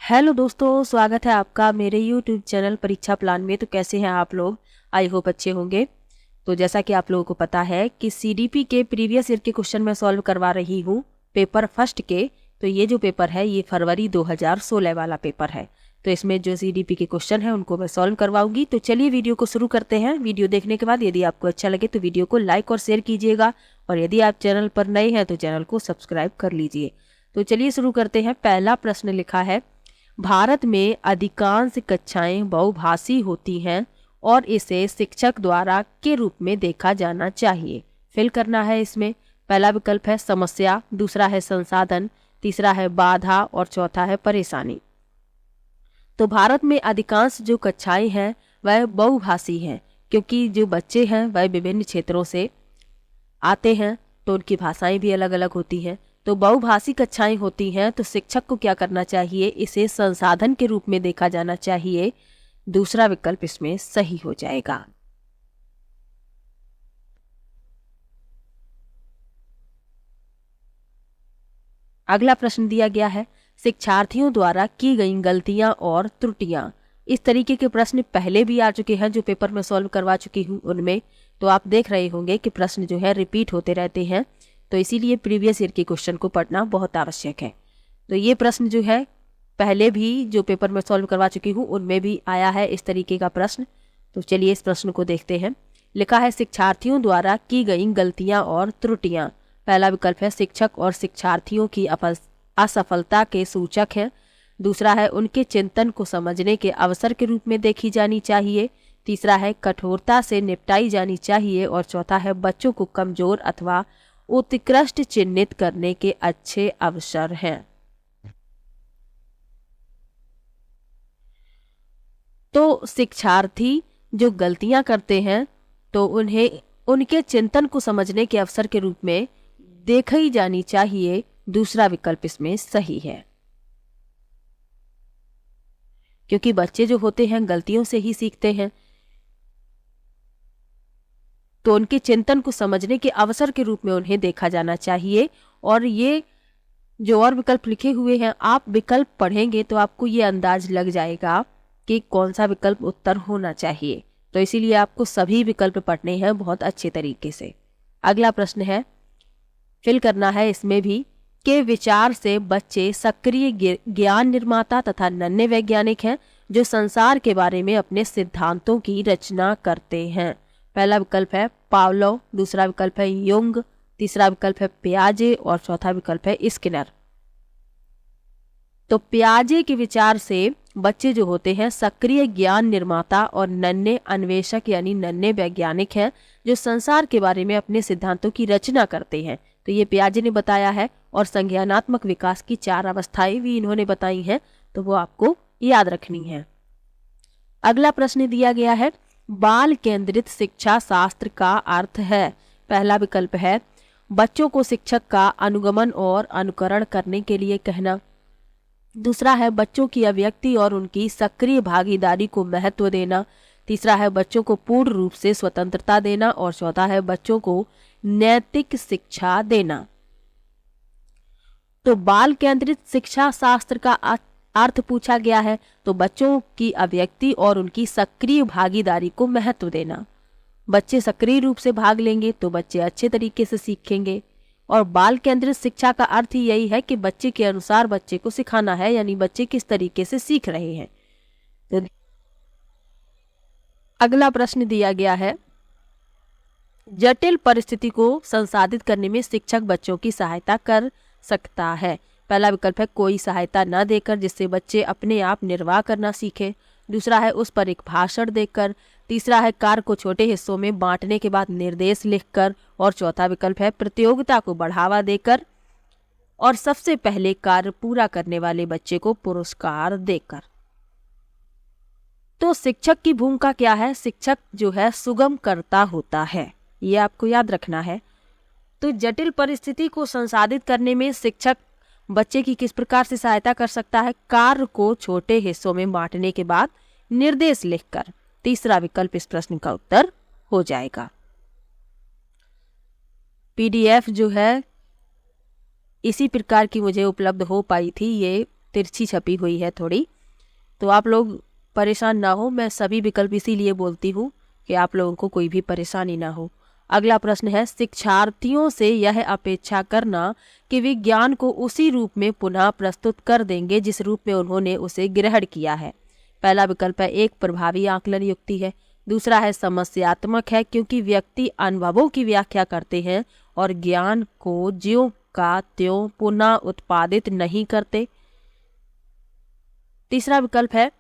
Hello दोस्तों, स्वागत है आपका मेरे यूट्यूब चैनल परीक्षा प्लान में। तो कैसे हैं आप लोग? आई होप अच्छे होंगे। तो जैसा कि आप लोगों को पता है कि सीडीपी के प्रीवियस ईयर के क्वेश्चन मैं सॉल्व करवा रही हूँ पेपर फर्स्ट के। तो ये जो पेपर है ये फरवरी 2016 वाला पेपर है। तो इसमें जो सीडीपी के क्वेश्चन है उनको मैं सॉल्व करवाऊंगी। तो चलिए वीडियो को शुरू करते हैं। वीडियो देखने के बाद यदि आपको अच्छा लगे तो वीडियो को लाइक और शेयर कीजिएगा, और यदि आप चैनल पर नए हैं तो चैनल को सब्सक्राइब कर लीजिए। तो चलिए शुरू करते हैं। पहला प्रश्न लिखा है, भारत में अधिकांश कक्षाएं बहुभाषी होती हैं और इसे शिक्षक द्वारा के रूप में देखा जाना चाहिए। फिल करना है इसमें। पहला विकल्प है समस्या, दूसरा है संसाधन, तीसरा है बाधा और चौथा है परेशानी। तो भारत में अधिकांश जो कक्षाएं हैं वह बहुभाषी हैं, क्योंकि जो बच्चे हैं वह विभिन्न क्षेत्रों से आते हैं तो उनकी भाषाएं भी अलग अलग होती हैं। तो बहुभाषी कक्षाएं होती हैं तो शिक्षक को क्या करना चाहिए, इसे संसाधन के रूप में देखा जाना चाहिए। दूसरा विकल्प इसमें सही हो जाएगा। अगला प्रश्न दिया गया है, शिक्षार्थियों द्वारा की गई गलतियां और त्रुटियां। इस तरीके के प्रश्न पहले भी आ चुके हैं जो पेपर में सॉल्व करवा चुकी हूं उनमें। तो आप देख रहे होंगे कि प्रश्न जो है रिपीट होते रहते हैं, तो इसीलिए प्रीवियस ईयर के क्वेश्चन को पढ़ना बहुत आवश्यक है। तो ये प्रश्न जो है पहले भी जो पेपर में सॉल्व करवा चुकी हूँ उनमें भी आया है इस तरीके का प्रश्न। तो चलिए इस प्रश्न को देखते हैं। लिखा है, शिक्षार्थियों द्वारा की गई गलतियां और त्रुटियां। पहला विकल्प है शिक्षक और शिक्षार्थियों की असफलता के सूचक है। दूसरा है उनके चिंतन को समझने के अवसर के रूप में देखी जानी चाहिए। तीसरा है कठोरता से निपटाई जानी चाहिए। और चौथा है बच्चों को कमजोर अथवा उत्कृष्ट चिन्हित करने के अच्छे अवसर हैं। तो शिक्षार्थी जो गलतियां करते हैं तो उन्हें उनके चिंतन को समझने के अवसर के रूप में देखी जानी चाहिए। दूसरा विकल्प इसमें सही है, क्योंकि बच्चे जो होते हैं गलतियों से ही सीखते हैं, तो उनके चिंतन को समझने के अवसर के रूप में उन्हें देखा जाना चाहिए। और ये जो और विकल्प लिखे हुए हैं, आप विकल्प पढ़ेंगे तो आपको ये अंदाज लग जाएगा कि कौन सा विकल्प उत्तर होना चाहिए। तो इसीलिए आपको सभी विकल्प पढ़ने हैं बहुत अच्छे तरीके से। अगला प्रश्न है, फिल करना है इसमें भी, के विचार से बच्चे सक्रिय ज्ञान निर्माता तथा नन्हे वैज्ञानिक हैं जो संसार के बारे में अपने सिद्धांतों की रचना करते हैं। पहला विकल्प है पावलोव, दूसरा विकल्प है युंग, तीसरा विकल्प है पियाजे और चौथा विकल्प है स्किनर। तो पियाजे के विचार से बच्चे जो होते हैं सक्रिय ज्ञान निर्माता और नन्हे अन्वेषक यानी नन्हे वैज्ञानिक हैं जो संसार के बारे में अपने सिद्धांतों की रचना करते हैं। तो ये पियाजे ने बताया है, और संज्ञानात्मक विकास की 4 अवस्थाएं भी इन्होंने बताई हैं, तो वो आपको याद रखनी है। अगला प्रश्न दिया गया है, बाल केंद्रित शिक्षा शास्त्र का अर्थ है। पहला विकल्प है बच्चों को शिक्षक का अनुगमन और अनुकरण करने के लिए कहना। दूसरा है बच्चों की अभिव्यक्ति और उनकी सक्रिय भागीदारी को महत्व देना। तीसरा है बच्चों को पूर्ण रूप से स्वतंत्रता देना। और चौथा है बच्चों को नैतिक शिक्षा देना। तो बाल केंद्रित शिक्षा शास्त्र का अर्थ पूछा गया है, तो बच्चों की अभिव्यक्ति और उनकी सक्रिय भागीदारी को महत्व देना। बच्चे सक्रिय रूप से भाग लेंगे तो बच्चे अच्छे तरीके से सीखेंगे। और बाल केंद्रित शिक्षा का अर्थ ही यही है कि बच्चे के अनुसार बच्चे को सिखाना है, यानी बच्चे किस तरीके से सीख रहे हैं। तो अगला प्रश्न दिया गया है, जटिल परिस्थिति को संसाधित करने में शिक्षक बच्चों की सहायता कर सकता है। पहला विकल्प है कोई सहायता न देकर जिससे बच्चे अपने आप निर्वाह करना सीखें। दूसरा है उस पर एक भाषण देकर। तीसरा है कार्य को छोटे हिस्सों में बांटने के बाद निर्देश लिखकर। और चौथा विकल्प है प्रतियोगिता को बढ़ावा देकर और सबसे पहले कार्य पूरा करने वाले बच्चे को पुरस्कार देकर। तो शिक्षक की भूमिका क्या है? शिक्षक जो है सुगम करता होता है, ये आपको याद रखना है। तो जटिल परिस्थिति को संसाधित करने में शिक्षक बच्चे की किस प्रकार से सहायता कर सकता है? कार्य को छोटे हिस्सों में बांटने के बाद निर्देश लिखकर। तीसरा विकल्प इस प्रश्न का उत्तर हो जाएगा। पीडीएफ जो है इसी प्रकार की मुझे उपलब्ध हो पाई थी, ये तिरछी छपी हुई है थोड़ी, तो आप लोग परेशान ना हो। मैं सभी विकल्प इसीलिए बोलती हूँ कि आप लोगों को कोई भी परेशानी ना हो। अगला प्रश्न है, शिक्षार्थियों से यह अपेक्षा करना कि विज्ञान को उसी रूप में पुनः प्रस्तुत कर देंगे जिस रूप में उन्होंने उसे ग्रहण किया है। पहला विकल्प है एक प्रभावी आकलन युक्ति है, दूसरा है समस्यात्मक है क्योंकि व्यक्ति अनुभवों की व्याख्या करते हैं और ज्ञान को ज्यों का त्यों पुनः उत्पादित नहीं करते। तीसरा विकल्प है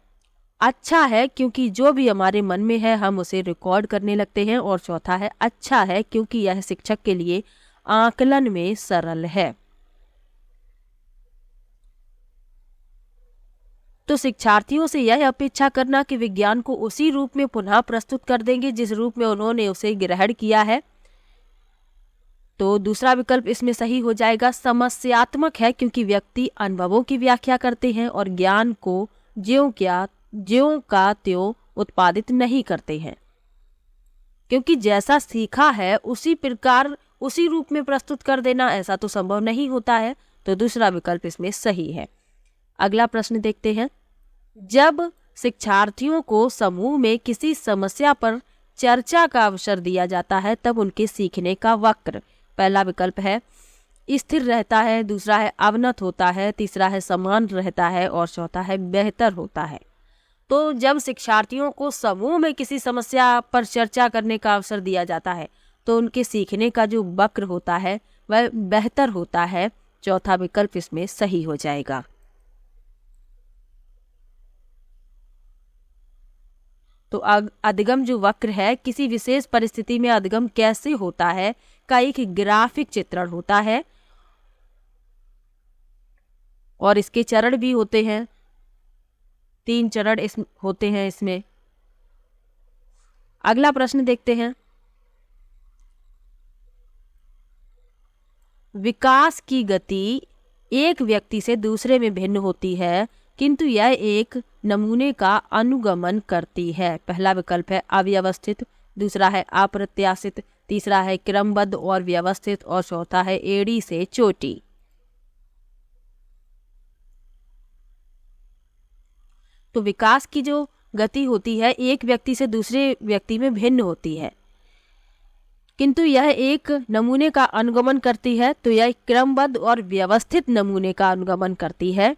अच्छा है क्योंकि जो भी हमारे मन में है हम उसे रिकॉर्ड करने लगते हैं, और चौथा है अच्छा है क्योंकि यह शिक्षक के लिए आकलन में सरल है। तो शिक्षार्थियों से यह अपेक्षा करना कि विज्ञान को उसी रूप में पुनः प्रस्तुत कर देंगे जिस रूप में उन्होंने उसे ग्रहण किया है, तो दूसरा विकल्प इसमें सही हो जाएगा। समस्यात्मक है क्योंकि व्यक्ति अनुभवों की व्याख्या करते हैं और ज्ञान को ज्यों का त्यों उत्पादित नहीं करते हैं, क्योंकि जैसा सीखा है उसी प्रकार उसी रूप में प्रस्तुत कर देना ऐसा तो संभव नहीं होता है, तो दूसरा विकल्प इसमें सही है। अगला प्रश्न देखते हैं, जब शिक्षार्थियों को समूह में किसी समस्या पर चर्चा का अवसर दिया जाता है तब उनके सीखने का वक्र, पहला विकल्प है स्थिर रहता है, दूसरा है अवनत होता है, तीसरा है समान रहता है और चौथा है बेहतर होता है। तो जब शिक्षार्थियों को समूह में किसी समस्या पर चर्चा करने का अवसर दिया जाता है तो उनके सीखने का जो वक्र होता है वह बेहतर होता है, चौथा विकल्प इसमें सही हो जाएगा। तो अधिगम जो वक्र है किसी विशेष परिस्थिति में अधिगम कैसे होता है का एक ग्राफिक चित्रण होता है और इसके चरण भी होते हैं, 3 चरण होते हैं इसमें। अगला प्रश्न देखते हैं, विकास की गति एक व्यक्ति से दूसरे में भिन्न होती है किंतु यह एक नमूने का अनुगमन करती है। पहला विकल्प है अव्यवस्थित, दूसरा है अप्रत्याशित, तीसरा है क्रमबद्ध और व्यवस्थित और चौथा है एड़ी से चोटी। तो विकास की जो गति होती है एक व्यक्ति से दूसरे व्यक्ति में भिन्न होती है किंतु यह एक नमूने का अनुगमन करती है, तो यह क्रमबद्ध और व्यवस्थित नमूने का अनुगमन करती है।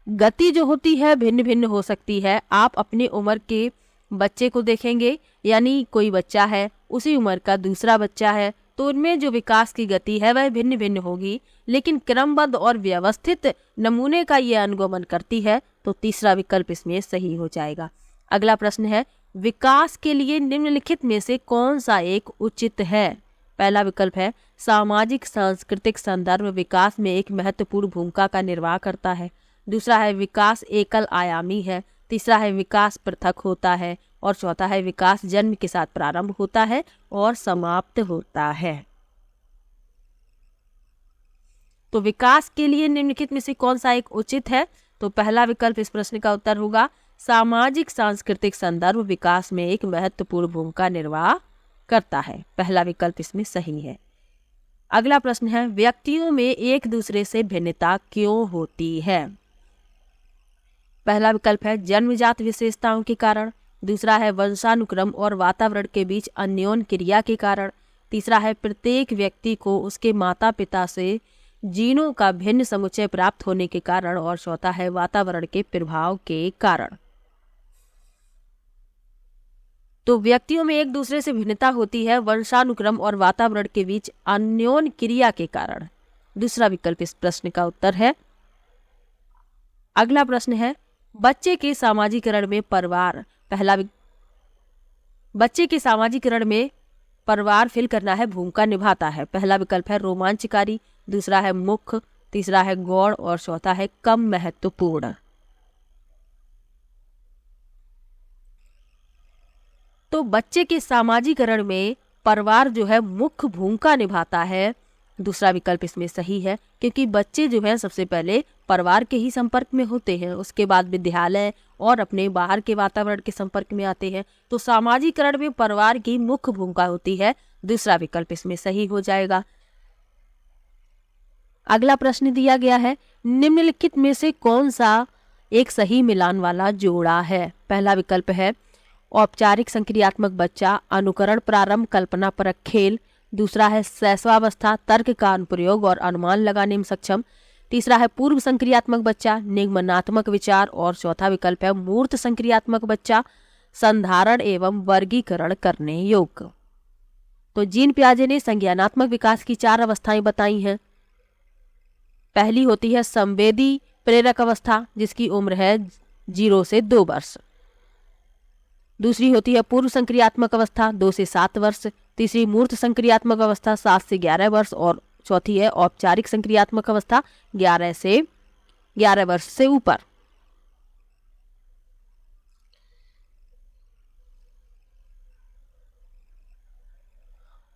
गति जो होती है भिन्न भिन्न हो सकती है। आप अपनी उम्र के बच्चे को देखेंगे, यानी कोई बच्चा है उसी उम्र का दूसरा बच्चा है, तो उनमें जो विकास की गति है वह भिन्न भिन्न होगी, लेकिन क्रमबद्ध और व्यवस्थित नमूने का यह अनुगमन करती है, तो तीसरा विकल्प इसमें सही हो जाएगा। अगला प्रश्न है, विकास के लिए निम्नलिखित में से कौन सा एक उचित है। पहला विकल्प है सामाजिक सांस्कृतिक संदर्भ विकास में एक महत्वपूर्ण भूमिका का निर्वाह करता है, दूसरा है विकास एकल आयामी है, तीसरा है विकास पृथक होता है और चौथा है विकास जन्म के साथ प्रारंभ होता है और समाप्त होता है। तो विकास के लिए निम्नलिखित में से कौन सा एक उचित है, तो पहला विकल्प इस प्रश्न का उत्तर होगा सामाजिक सांस्कृतिक संदर्भ विकास में एक महत्वपूर्ण भूमिका निर्वाह करता है। पहला विकल्प इसमें सही है। अगला प्रश्न है, व्यक्तियों में एक दूसरे से भिन्नता क्यों होती है। पहला विकल्प है जन्मजात विशेषताओं के कारण, दूसरा है वंशानुक्रम और वातावरण के बीच अन्योन्य क्रिया के कारण, तीसरा है प्रत्येक व्यक्ति को उसके माता पिता से जीनों का भिन्न समुच्चय प्राप्त होने के कारण और चौथा है वातावरण के प्रभाव के कारण। तो व्यक्तियों में एक दूसरे से भिन्नता होती है वंशानुक्रम और वातावरण के बीच अन्योन्य क्रिया के कारण। दूसरा विकल्प इस प्रश्न का उत्तर है। अगला प्रश्न है, बच्चे के सामाजिकरण में परिवार बच्चे के सामाजिकरण में परिवार फिल करना है भूमिका निभाता है। पहला विकल्प है रोमांचकारी, दूसरा है मुख्य, तीसरा है गौण और चौथा है कम महत्वपूर्ण। तो बच्चे के सामाजिकरण में परिवार जो है मुख्य भूमिका निभाता है। दूसरा विकल्प इसमें सही है क्योंकि बच्चे जो है सबसे पहले परिवार के ही संपर्क में होते हैं, उसके बाद विद्यालय और अपने बाहर के वातावरण के संपर्क में आते हैं। तो सामाजिकरण में परिवार की मुख्य भूमिका होती है। दूसरा विकल्प इसमें सही हो जाएगा। अगला प्रश्न दिया गया है, निम्नलिखित में से कौन सा एक सही मिलान वाला जोड़ा है? पहला विकल्प है औपचारिक संक्रियात्मक बच्चा, अनुकरण प्रारंभ, कल्पना परक खेल। दूसरा है शैशवावस्था, तर्क का अनुप्रयोग और अनुमान लगाने में सक्षम। तीसरा है पूर्व संक्रियात्मक बच्चा, निगमनात्मक विचार। और चौथा विकल्प है मूर्त संक्रियात्मक बच्चा, संधारण एवं वर्गीकरण करने योग्य। तो जीन पियाजे ने संज्ञानात्मक विकास की 4 अवस्थाएं बताई हैं। पहली होती है संवेदी प्रेरक अवस्था, जिसकी उम्र है 0 से 2 वर्ष। दूसरी होती है पूर्व संक्रियात्मक अवस्था 2 से 7 वर्ष। तीसरी मूर्त संक्रियात्मक अवस्था 7 से 11 वर्ष। और चौथी है औपचारिक संक्रियात्मक अवस्था 11 वर्ष से ऊपर।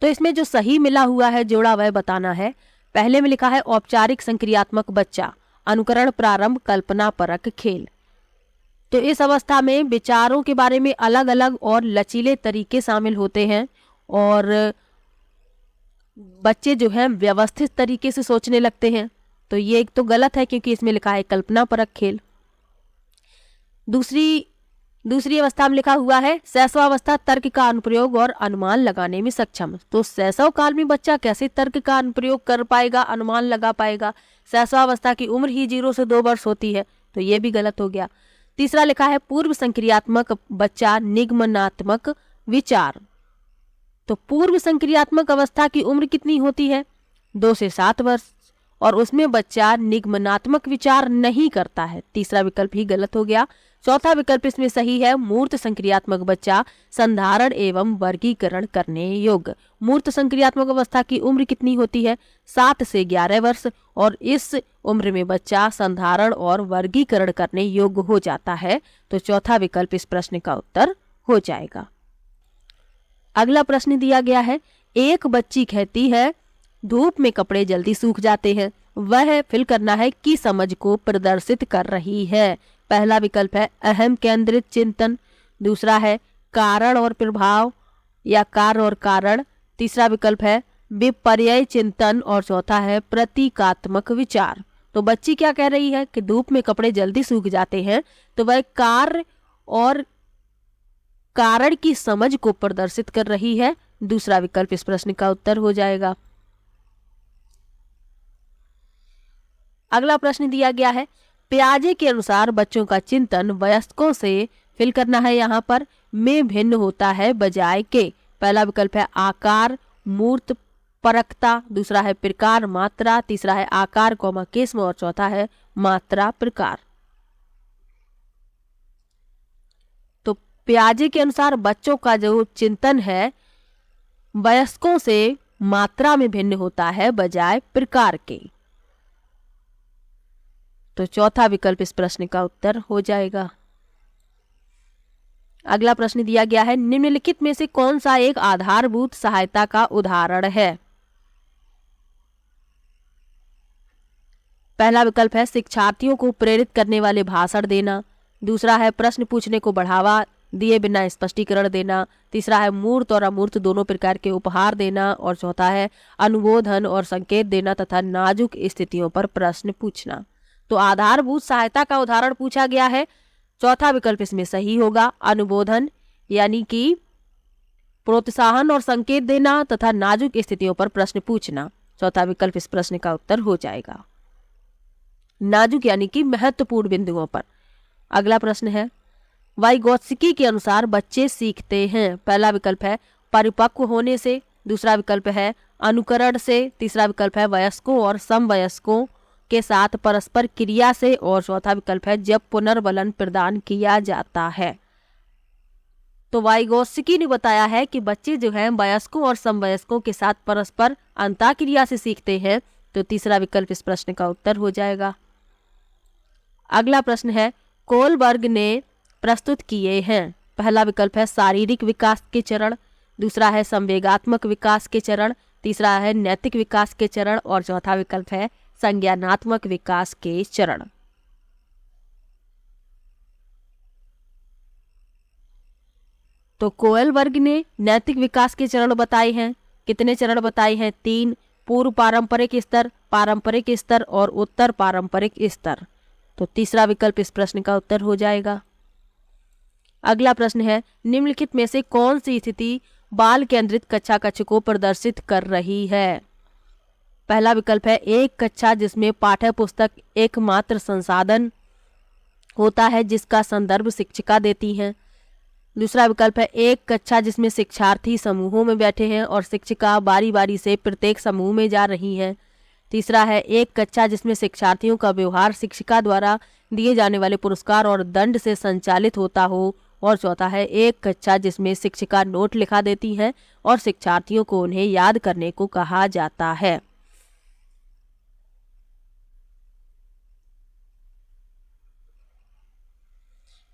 तो इसमें जो सही मिला हुआ है जोड़ा वह बताना है। पहले में लिखा है औपचारिक संक्रियात्मक बच्चा, अनुकरण प्रारंभ, कल्पना परक खेल। तो इस अवस्था में विचारों के बारे में अलग अलग और लचीले तरीके शामिल होते हैं और बच्चे जो हैं व्यवस्थित तरीके से सोचने लगते हैं। तो ये एक तो गलत है क्योंकि इसमें लिखा है कल्पना परक खेल। दूसरी अवस्था में लिखा हुआ है शैशवावस्था, तर्क का अनुप्रयोग और अनुमान लगाने में सक्षम। तो शैशव काल में बच्चा कैसे तर्क का अनुप्रयोग कर पाएगा, अनुमान लगा पाएगा? शैशवावस्था की उम्र ही 0 से 2 वर्ष होती है, तो ये भी गलत हो गया। तीसरा लिखा है पूर्व संक्रियात्मक बच्चा, निगमनात्मक विचार। तो पूर्व संक्रियात्मक अवस्था की उम्र कितनी होती है? 2 से 7 वर्ष, और उसमें बच्चा निगमनात्मक विचार नहीं करता है। तीसरा विकल्प ही गलत हो गया। चौथा विकल्प इसमें सही है मूर्त संक्रियात्मक बच्चा, संधारण एवं वर्गीकरण करने योग्य। मूर्त संक्रियात्मक अवस्था की उम्र कितनी होती है? 7 से 11 वर्ष, और इस उम्र में बच्चा संधारण और वर्गीकरण करने योग्य हो जाता है। तो चौथा विकल्प इस प्रश्न का उत्तर हो जाएगा। अगला प्रश्न दिया गया है, एक बच्ची कहती है धूप में कपड़े जल्दी सूख जाते हैं, वह फिल करना है की समझ को प्रदर्शित कर रही है। पहला विकल्प है अहम केंद्रित चिंतन। दूसरा है कारण और प्रभाव या कार्य और कारण। तीसरा विकल्प है विपर्यय चिंतन। और चौथा है प्रतीकात्मक विचार। तो बच्ची क्या कह रही है कि धूप में कपड़े जल्दी सूख जाते हैं, तो वह कार्य और कारण की समझ को प्रदर्शित कर रही है। दूसरा विकल्प इस प्रश्न का उत्तर हो जाएगा। अगला प्रश्न दिया गया है, पियाजे के अनुसार बच्चों का चिंतन वयस्कों से फिल करना है यहाँ पर में भिन्न होता है बजाय के। पहला विकल्प है आकार, मूर्त, परकता। दूसरा है प्रकार, मात्रा। तीसरा है आकार किस्म। और चौथा है मात्रा, प्रकार। तो पियाजे के अनुसार बच्चों का जो चिंतन है वयस्कों से मात्रा में भिन्न होता है बजाय प्रकार के। तो चौथा विकल्प इस प्रश्न का उत्तर हो जाएगा। अगला प्रश्न दिया गया है, निम्नलिखित में से कौन सा एक आधारभूत सहायता का उदाहरण है? पहला विकल्प है शिक्षार्थियों को प्रेरित करने वाले भाषण देना। दूसरा है प्रश्न पूछने को बढ़ावा दिए बिना स्पष्टीकरण देना। तीसरा है मूर्त और अमूर्त दोनों प्रकार के उपहार देना। और चौथा है अनुबोधन और संकेत देना तथा नाजुक स्थितियों पर प्रश्न पूछना। तो आधारभूत सहायता का उदाहरण पूछा गया है। चौथा विकल्प इसमें सही होगा, अनुबोधन यानी कि प्रोत्साहन और संकेत देना तथा नाजुक स्थितियों पर प्रश्न पूछना। चौथा विकल्प इस प्रश्न का उत्तर हो जाएगा, नाजुक यानी कि महत्वपूर्ण बिंदुओं पर। अगला प्रश्न है, वाइगोत्स्की के अनुसार बच्चे सीखते हैं। पहला विकल्प है परिपक्व होने से। दूसरा विकल्प है अनुकरण से। तीसरा विकल्प है वयस्कों और समवयस्कों के साथ परस्पर क्रिया से। और चौथा विकल्प है जब पुनर्बलन प्रदान किया जाता है। तो वाइगोत्स्की ने बताया है कि बच्चे जो हैं वयस्कों और समवयस्कों के साथ परस्पर अंतःक्रिया से सीखते हैं। तो तीसरा विकल्प इस प्रश्न का उत्तर हो जाएगा। अगला प्रश्न है, कोलबर्ग ने प्रस्तुत किए हैं। पहला विकल्प है शारीरिक विकास के चरण। दूसरा है संवेगात्मक विकास के चरण। तीसरा है नैतिक विकास के चरण। और चौथा विकल्प है संज्ञानात्मक विकास के चरण। तो कोलबर्ग ने नैतिक विकास के चरण बताए हैं। कितने चरण बताए हैं? 3। पूर्व पारंपरिक स्तर, पारंपरिक स्तर और उत्तर पारंपरिक स्तर। तो तीसरा विकल्प इस प्रश्न का उत्तर हो जाएगा। अगला प्रश्न है, निम्नलिखित में से कौन सी स्थिति बाल केंद्रित कक्षा कक्ष को प्रदर्शित कर रही है? पहला विकल्प है एक कक्षा जिसमें पाठ्य पुस्तक एकमात्र संसाधन होता है जिसका संदर्भ शिक्षिका देती हैं। दूसरा विकल्प है एक कक्षा जिसमें शिक्षार्थी समूहों में बैठे हैं और शिक्षिका बारी बारी से प्रत्येक समूह में जा रही हैं। तीसरा है एक कक्षा जिसमें शिक्षार्थियों का व्यवहार शिक्षिका द्वारा दिए जाने वाले पुरस्कार और दंड से संचालित होता हो। और चौथा है एक कक्षा जिसमें शिक्षिका नोट लिखा देती हैं और शिक्षार्थियों को उन्हें याद करने को कहा जाता है।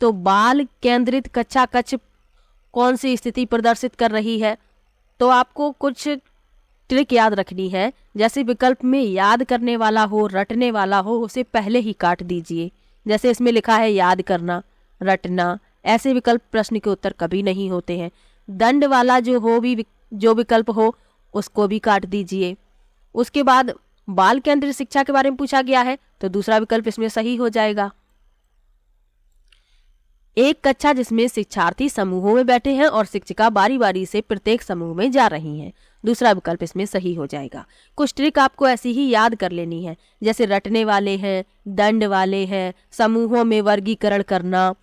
तो बाल केंद्रित कक्षा कक्ष कौन सी स्थिति प्रदर्शित कर रही है? तो आपको कुछ ट्रिक याद रखनी है। जैसे विकल्प में याद करने वाला हो, रटने वाला हो, उसे पहले ही काट दीजिए। जैसे इसमें लिखा है याद करना, रटना, ऐसे विकल्प प्रश्न के उत्तर कभी नहीं होते हैं। दंड वाला जो विकल्प हो उसको भी काट दीजिए। उसके बाद बाल केंद्रित शिक्षा के बारे में पूछा गया है तो दूसरा विकल्प इसमें सही हो जाएगा। एक कक्षा जिसमें शिक्षार्थी समूहों में बैठे हैं और शिक्षिका बारी बारी से प्रत्येक समूह में जा रही हैं, दूसरा विकल्प इसमें सही हो जाएगा। कुछ ट्रिक आपको ऐसी ही याद कर लेनी है, जैसे रटने वाले हैं, दंड वाले हैं, समूहों में वर्गीकरण करना,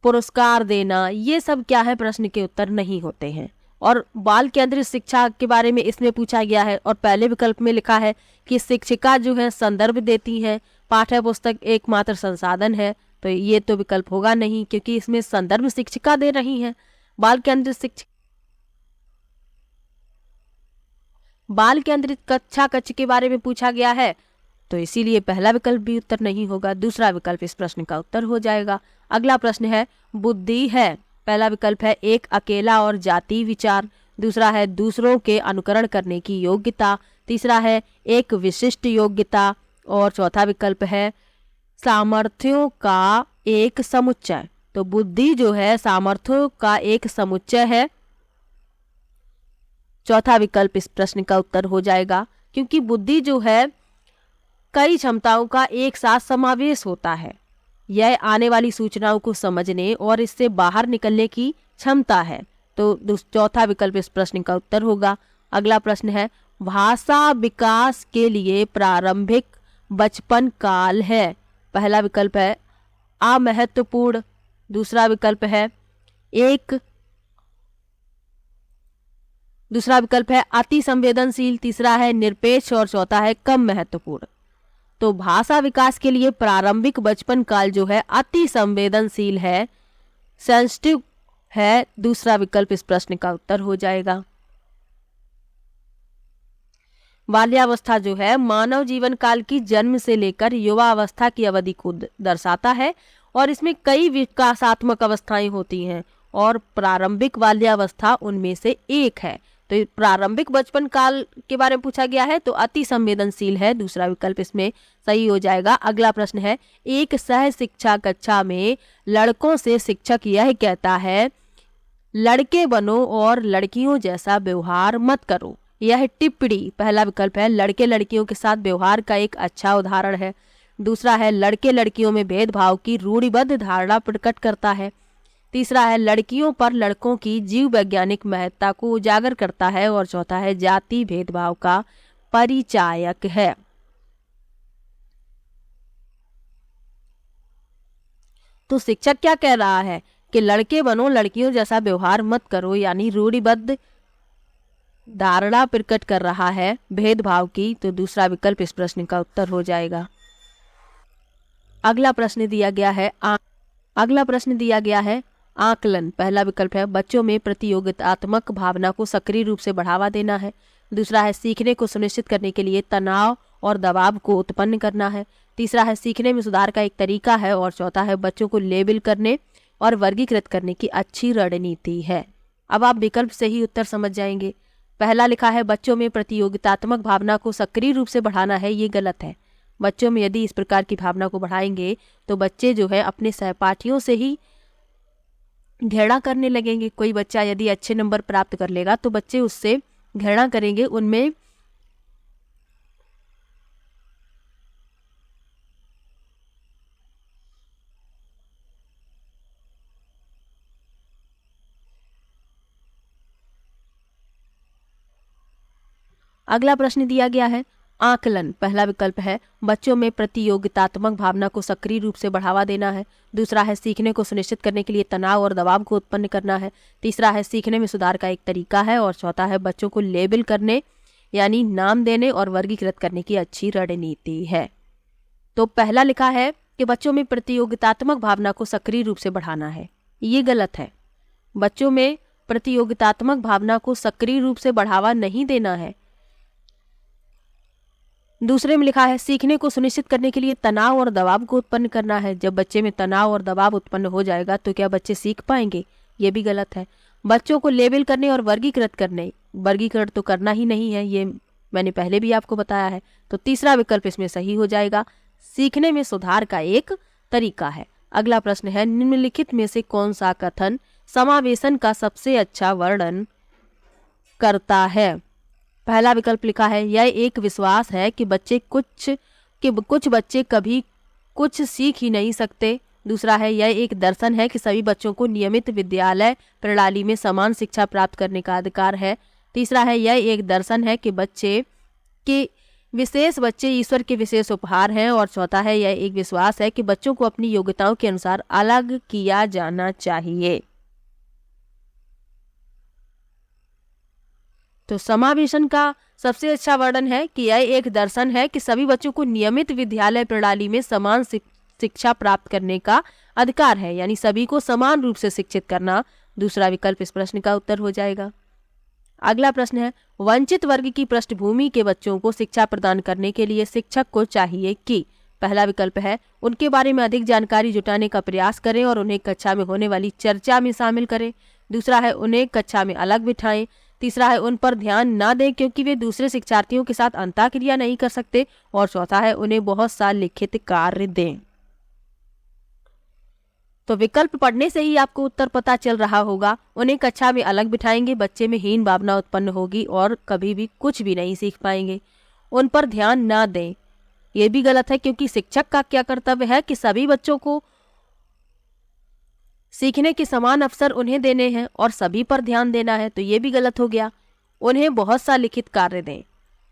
पुरस्कार देना, ये सब क्या है प्रश्न के उत्तर नहीं होते हैं। और बाल केंद्रित शिक्षा के बारे में इसमें पूछा गया है और पहले विकल्प में लिखा है कि शिक्षिका जो है संदर्भ देती है, पाठ्य पुस्तक एकमात्र संसाधन है, तो ये तो विकल्प होगा नहीं क्योंकि इसमें संदर्भ शिक्षिका दे रही हैं। बाल केंद्रित कक्षा कक्ष के बारे में पूछा गया है तो इसीलिए पहला विकल्प भी उत्तर नहीं होगा, दूसरा विकल्प इस प्रश्न का उत्तर हो जाएगा। अगला प्रश्न है बुद्धि है। पहला विकल्प है एक अकेला और जाति विचार, दूसरा है दूसरों के अनुकरण करने की योग्यता, तीसरा है एक विशिष्ट योग्यता और चौथा विकल्प है सामर्थ्यों का एक समुच्चय। तो बुद्धि जो है सामर्थ्यों का एक समुच्चय है, चौथा विकल्प इस प्रश्न का उत्तर हो जाएगा क्योंकि बुद्धि जो है कई क्षमताओं का एक साथ समावेश होता है। यह आने वाली सूचनाओं को समझने और इससे बाहर निकलने की क्षमता है, तो चौथा विकल्प इस प्रश्न का उत्तर होगा। अगला प्रश्न है भाषा विकास के लिए प्रारंभिक बचपन काल है। पहला विकल्प है अमहत्वपूर्ण, दूसरा विकल्प है अति संवेदनशील, तीसरा है निरपेक्ष और चौथा है कम महत्वपूर्ण। तो भाषा विकास के लिए प्रारंभिक बचपन काल जो है अति संवेदनशील है, सेंसिटिव है, दूसरा विकल्प इस प्रश्न का उत्तर हो जाएगा। बाल्यावस्था जो है मानव जीवन काल की जन्म से लेकर युवा अवस्था की अवधि को दर्शाता है और इसमें कई विकासात्मक अवस्थाएं होती हैं और प्रारंभिक बाल्यावस्था उनमें से एक है। तो प्रारंभिक बचपन काल के बारे में पूछा गया है तो अति संवेदनशील है, दूसरा विकल्प इसमें सही हो जाएगा। अगला प्रश्न है एक सह शिक्षा कक्षा में लड़कों से शिक्षक यह कहता है लड़के बनो और लड़कियों जैसा व्यवहार मत करो, यह टिप्पणी, पहला विकल्प है लड़के लड़कियों के साथ व्यवहार का एक अच्छा उदाहरण है, दूसरा है लड़के लड़कियों में भेदभाव की रूढ़िबद्ध धारणा प्रकट करता है, तीसरा है लड़कियों पर लड़कों की जीव वैज्ञानिक महत्ता को उजागर करता है और चौथा है जाति भेदभाव का परिचायक है। तो शिक्षक क्या कह रहा है कि लड़के बनो लड़कियों जैसा व्यवहार मत करो, यानी रूढ़िबद्ध धारणा प्रकट कर रहा है भेदभाव की, तो दूसरा विकल्प इस प्रश्न का उत्तर हो जाएगा। अगला प्रश्न दिया गया है आकलन। पहला विकल्प है बच्चों में प्रतियोगितात्मक भावना को सक्रिय रूप से बढ़ावा देना है, दूसरा है सीखने को सुनिश्चित करने के लिए तनाव और दबाव को उत्पन्न करना है, तीसरा है सीखने में सुधार का एक तरीका है और चौथा है बच्चों को लेबल करने और वर्गीकृत करने की अच्छी रणनीति है। अब आप विकल्प से ही उत्तर समझ जाएंगे। पहला लिखा है बच्चों में प्रतियोगितात्मक भावना को सक्रिय रूप से बढ़ाना है, ये गलत है। बच्चों में यदि इस प्रकार की भावना को बढ़ाएंगे तो बच्चे जो है अपने सहपाठियों से ही घृणा करने लगेंगे। कोई बच्चा यदि अच्छे नंबर प्राप्त कर लेगा तो बच्चे उससे घृणा करेंगे, उनमें अगला प्रश्न दिया गया है आकलन। पहला विकल्प है बच्चों में प्रतियोगितात्मक भावना को सक्रिय रूप से बढ़ावा देना है। दूसरा है सीखने को सुनिश्चित करने के लिए तनाव और दबाव को उत्पन्न करना है। तीसरा है सीखने में सुधार का एक तरीका है। और चौथा है बच्चों को लेबल करने यानी नाम देने और वर्गीकृत करने की अच्छी रणनीति है। तो पहला लिखा है कि बच्चों में प्रतियोगितात्मक भावना को सक्रिय रूप से बढ़ाना है, ये गलत है। बच्चों में प्रतियोगितात्मक भावना को सक्रिय रूप से बढ़ावा नहीं देना है। दूसरे में लिखा है सीखने को सुनिश्चित करने के लिए तनाव और दबाव को उत्पन्न करना है। जब बच्चे में तनाव और दबाव उत्पन्न हो जाएगा तो क्या बच्चे सीख पाएंगे? ये भी गलत है। बच्चों को लेबल करने और वर्गीकृत करने, वर्गीकृत तो करना ही नहीं है, ये मैंने पहले भी आपको बताया है। तो तीसरा विकल्प इसमें सही हो जाएगा, सीखने में सुधार का एक तरीका है। अगला प्रश्न है निम्नलिखित में से कौन सा कथन समावेशन का सबसे अच्छा वर्णन करता है? पहला विकल्प लिखा है यह एक विश्वास है कि कुछ बच्चे कभी कुछ सीख ही नहीं सकते। दूसरा है यह एक दर्शन है कि सभी बच्चों को नियमित विद्यालय प्रणाली में समान शिक्षा प्राप्त करने का अधिकार है। तीसरा है यह एक दर्शन है कि विशेष बच्चे ईश्वर के विशेष उपहार हैं। और चौथा है यह एक विश्वास है कि बच्चों को अपनी योग्यताओं के अनुसार अलग किया जाना चाहिए। तो समावेशन का सबसे अच्छा वर्णन है कि यह एक दर्शन है कि सभी बच्चों को नियमित विद्यालय प्रणाली में समान शिक्षा प्राप्त करने का अधिकार है, यानी सभी को समान रूप से शिक्षित करना। दूसरा विकल्प इस प्रश्न का उत्तर हो जाएगा। अगला प्रश्न है वंचित वर्ग की पृष्ठभूमि के बच्चों को शिक्षा प्रदान करने के लिए शिक्षक को चाहिए कि? पहला विकल्प है उनके बारे में अधिक जानकारी जुटाने का प्रयास करें और उन्हें कक्षा में होने वाली चर्चा में शामिल करें। दूसरा है उन्हें कक्षा में अलग बिठाएं। तीसरा है उन पर ध्यान ना दें क्योंकि वे दूसरे शिक्षार्थियों के साथ अंतःक्रिया नहीं कर सकते। और चौथा है उन्हें बहुत सा लिखित कार्य दें। तो विकल्प पढ़ने से ही आपको उत्तर पता चल रहा होगा। उन्हें कक्षा में अलग बिठाएंगे, बच्चे में हीन भावना उत्पन्न होगी और कभी भी कुछ भी नहीं सीख पाएंगे। उन पर ध्यान ना दें, ये भी गलत है क्योंकि शिक्षक का क्या कर्तव्य है कि सभी बच्चों को सीखने के समान अवसर उन्हें देने हैं और सभी पर ध्यान देना है, तो ये भी गलत हो गया। उन्हें बहुत सा लिखित कार्य दें,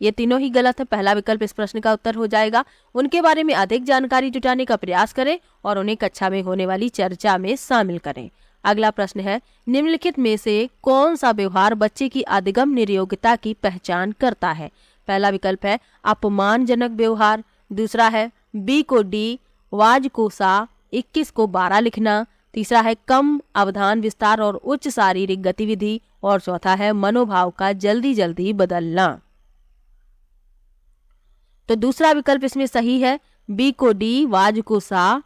ये तीनों ही गलत है। पहला विकल्प इस प्रश्न का उत्तर हो जाएगा। उनके बारे में अधिक जानकारी जुटाने का प्रयास करें और उन्हें कक्षा में होने वाली चर्चा में शामिल करें। अगला प्रश्न है निम्नलिखित में से कौन सा व्यवहार बच्चे की अधिगम निर्योग्यता की पहचान करता है? पहला विकल्प है अपमानजनक व्यवहार। दूसरा है बी को डी, वाज को सा, 21 को 12 लिखना। तीसरा है कम अवधान विस्तार और उच्च शारीरिक गतिविधि। और चौथा है मनोभाव का जल्दी जल्दी बदलना। तो दूसरा विकल्प इसमें सही है, बी को डी, वाज को सा,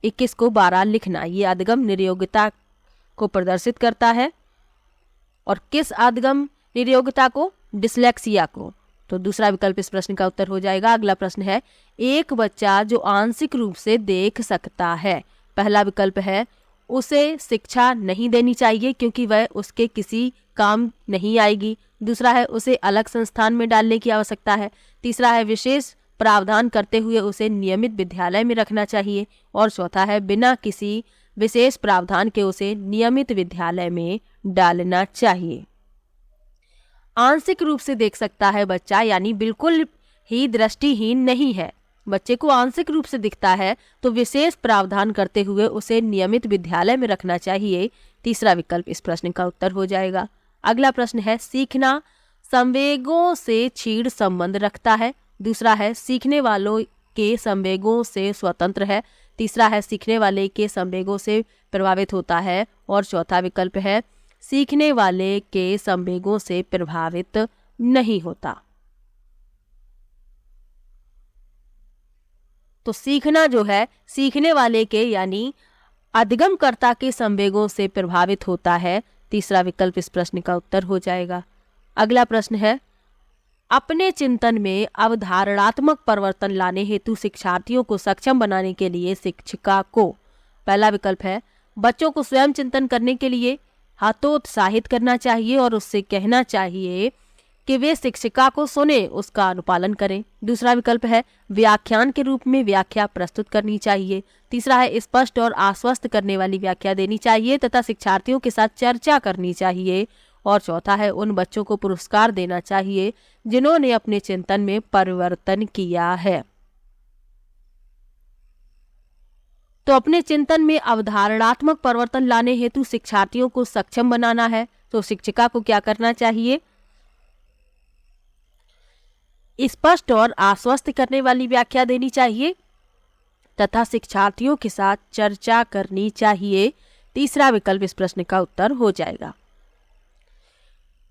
21 को 12 लिखना। ये अधिगम निर्योग्यता को प्रदर्शित करता है। और किस अधिगम निर्योग्यता को? डिसलेक्सिया को। तो दूसरा विकल्प इस प्रश्न का उत्तर हो जाएगा। अगला प्रश्न है एक बच्चा जो आंशिक रूप से देख सकता है। पहला विकल्प है उसे शिक्षा नहीं देनी चाहिए क्योंकि वह उसके किसी काम नहीं आएगी। दूसरा है उसे अलग संस्थान में डालने की आवश्यकता है। तीसरा है विशेष प्रावधान करते हुए उसे नियमित विद्यालय में रखना चाहिए। और चौथा है बिना किसी विशेष प्रावधान के उसे नियमित विद्यालय में डालना चाहिए। आंशिक रूप से देख सकता है बच्चा, यानी बिल्कुल ही दृष्टिहीन नहीं है। बच्चे को आंशिक रूप से दिखता है तो विशेष प्रावधान करते हुए उसे नियमित विद्यालय में रखना चाहिए। तीसरा विकल्प इस प्रश्न का उत्तर हो जाएगा। अगला प्रश्न है सीखना संवेगों से क्षीण संबंध रखता है। दूसरा है सीखने वालों के संवेगों से स्वतंत्र है। तीसरा है सीखने वाले के संवेगों से प्रभावित होता है। और चौथा विकल्प है सीखने वाले के संवेगों से प्रभावित नहीं होता। तो सीखना जो है सीखने वाले के यानी अधिगमकर्ता के संवेगों से प्रभावित होता है। तीसरा विकल्प इस प्रश्न का उत्तर हो जाएगा। अगला प्रश्न है अपने चिंतन में अवधारणात्मक परिवर्तन लाने हेतु शिक्षार्थियों को सक्षम बनाने के लिए शिक्षिका को। पहला विकल्प है बच्चों को स्वयं चिंतन करने के लिए हतोत्साहित करना चाहिए और उससे कहना चाहिए कि वे शिक्षिका को सुने, उसका अनुपालन करें। दूसरा विकल्प है व्याख्यान के रूप में व्याख्या प्रस्तुत करनी चाहिए। तीसरा है स्पष्ट और आश्वस्त करने वाली व्याख्या देनी चाहिए तथा शिक्षार्थियों के साथ चर्चा करनी चाहिए। और चौथा है उन बच्चों को पुरस्कार देना चाहिए जिन्होंने अपने चिंतन में परिवर्तन किया है। तो अपने चिंतन में अवधारणात्मक परिवर्तन लाने हेतु शिक्षार्थियों को सक्षम बनाना है, तो शिक्षिका को क्या करना चाहिए? स्पष्ट और आश्वस्त करने वाली व्याख्या देनी चाहिए तथा शिक्षार्थियों के साथ चर्चा करनी चाहिए। तीसरा विकल्प इस प्रश्न का उत्तर हो जाएगा।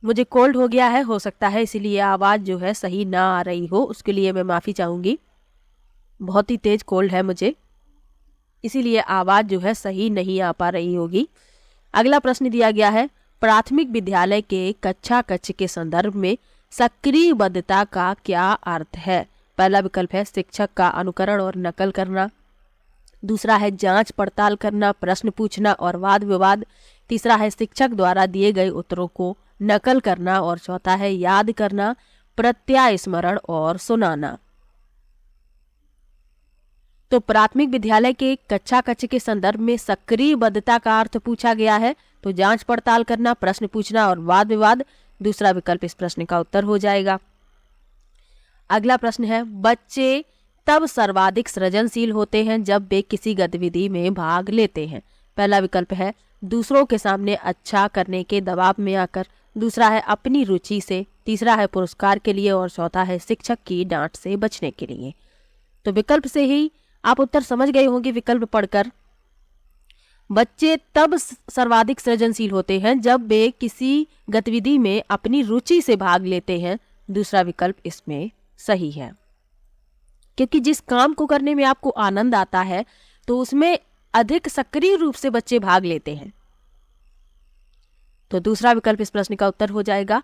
मुझे कोल्ड हो गया है, हो सकता है इसीलिए आवाज जो है सही ना आ रही हो, उसके लिए मैं माफी चाहूंगी। बहुत ही तेज कोल्ड है मुझे, इसीलिए आवाज जो है सही नहीं आ पा रही होगी। अगला प्रश्न दिया गया है, प्राथमिक विद्यालय के कक्षा कक्ष के संदर्भ में सक्रियबद्धता का क्या अर्थ है? पहला विकल्प है शिक्षक का अनुकरण और नकल करना, दूसरा है जांच पड़ताल करना, प्रश्न पूछना और वाद विवाद, तीसरा है शिक्षक द्वारा दिए गए उत्तरों को नकल करना और चौथा है याद करना, प्रत्यास्मरण और सुनाना। तो प्राथमिक विद्यालय के कक्षा कक्ष के संदर्भ में सक्रियबद्धता का अर्थ पूछा गया है, तो जांच पड़ताल करना, प्रश्न पूछना और वाद विवाद दूसरा विकल्प इस प्रश्न का उत्तर हो जाएगा। अगला प्रश्न है, बच्चे तब सर्वाधिक सृजनशील होते हैं जब वे किसी गतिविधि में भाग लेते हैं। पहला विकल्प है दूसरों के सामने अच्छा करने के दबाव में आकर, दूसरा है अपनी रुचि से, तीसरा है पुरस्कार के लिए और चौथा है शिक्षक की डांट से बचने के लिए। तो विकल्प से ही आप उत्तर समझ गए होंगे विकल्प पढ़कर। बच्चे तब सर्वाधिक सृजनशील होते हैं जब वे किसी गतिविधि में अपनी रुचि से भाग लेते हैं। दूसरा विकल्प इसमें सही है, क्योंकि जिस काम को करने में आपको आनंद आता है तो उसमें अधिक सक्रिय रूप से बच्चे भाग लेते हैं। तो दूसरा विकल्प इस प्रश्न का उत्तर हो जाएगा।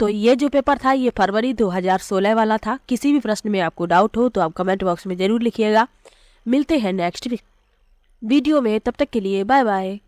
तो ये जो पेपर था ये फरवरी 2016 वाला था। किसी भी प्रश्न में आपको डाउट हो तो आप कमेंट बॉक्स में जरूर लिखिएगा। मिलते हैं नेक्स्ट वीडियो में, तब तक के लिए बाय बाय।